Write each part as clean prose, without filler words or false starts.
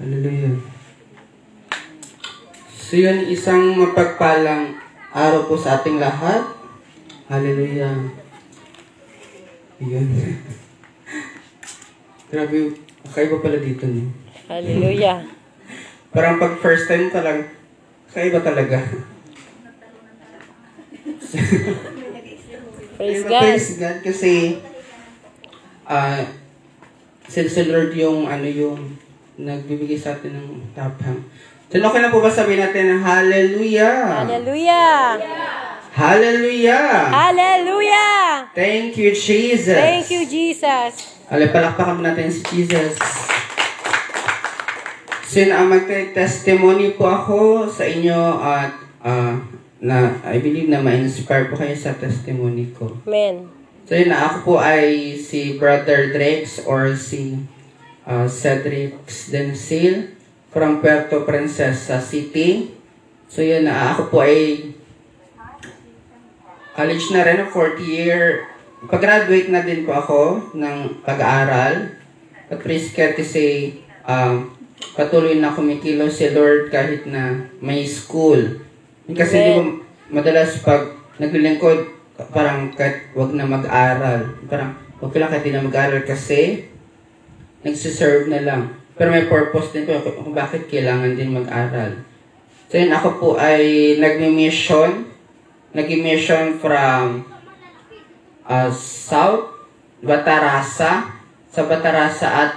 Hallelujah. So yun, isang mapagpalang araw po sa ating lahat. Hallelujah. Yun. Grabe, kakaiba pala dito, no? Hallelujah. Parang pag first time ka lang, kakaiba talaga. Praise God. Praise God kasi since the Lord yung nagbibigay sa atin ng tapang. So, okay na po ba sabihin natin Hallelujah? Hallelujah. Hallelujah! Hallelujah. Thank you, Jesus! Thank you, Jesus. Palakpakan natin si Jesus. So, magte-testimony po ako sa inyo at I believe na ma-inspire po kayo sa testimony ko. Amen. So yun na, ako po ay si Brother Drex or si Cedric Densil from Puerto Princesa City. So yun na, ako po ay college na rin, 4th year. Pag-graduate na din po ako ng pag-aaral. At praise God kasi patuloy na kumikilo si Lord kahit na may school. Kasi di ba, madalas pag naglilingkod, parang kahit wag na mag-aral. Parang okay lang kahit di na mag-aral kasi nagsiserve na lang. Pero may purpose din po kung bakit kailangan din mag-aral. So yun, ako po ay nag-mission from South Batarasa, sa Batarasa at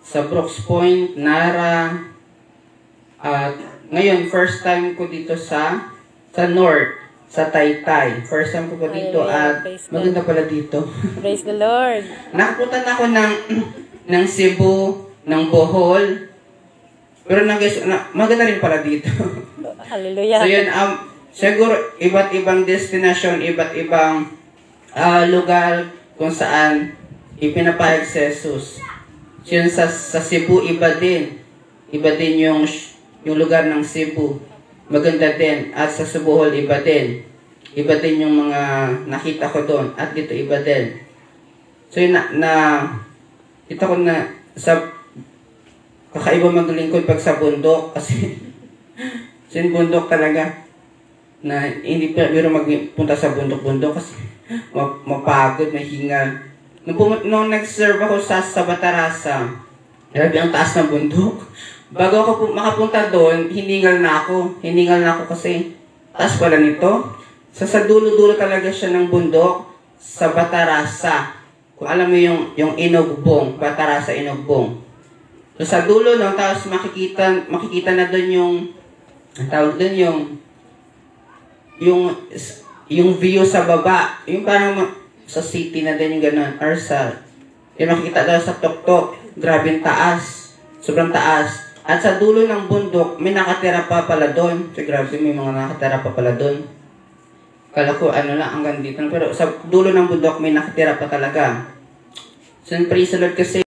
sa Brooks Point, Nara, at ngayon, first time ko dito sa North, sa Taytay. First time ko po dito at maganda pala dito. Praise the Lord. Nakapunta na ako ng Cebu, ng Bohol. Pero maganda rin pala dito. Hallelujah. So yun, siguro iba't ibang destination, iba't ibang lugar kung saan ipinapahig si Jesus. So yun, sa Cebu, iba din. Iba din yung lugar ng Cebu. Maganda din. At sa Bohol, iba din. Iba din yung mga nakita ko doon. At dito, iba din. So yun kita ko na kakaiba maglingkod pag sa bundok. Kasi yung bundok talaga na hindi pa biro magpunta sa bundok-bundok kasi mapagod, mahingal. Nung nag-serve ako sa Batarasa, grabe ang taas ng bundok. Bago ako makapunta doon, hiningal na ako. Hiningal na ako kasi taas pala nito. Sa dulo-dulo talaga siya ng bundok sa Batarasa. Kung alam mo yung Inugbong, Batarasa Inugbong. So sa dulo no, tapos makikita na doon ang tawag doon yung view sa baba. Yung parang sa city na din yung gano'n. Or yung makikita daw sa tuktok. Grabe yung taas. Sobrang taas. At sa dulo ng bundok, may nakatira pa pala doon. So, grabe, may mga nakatira pa pala doon. Kala ko, hanggang dito. Pero sa dulo ng bundok, may nakatira pa talaga. So, praise the Lord kasi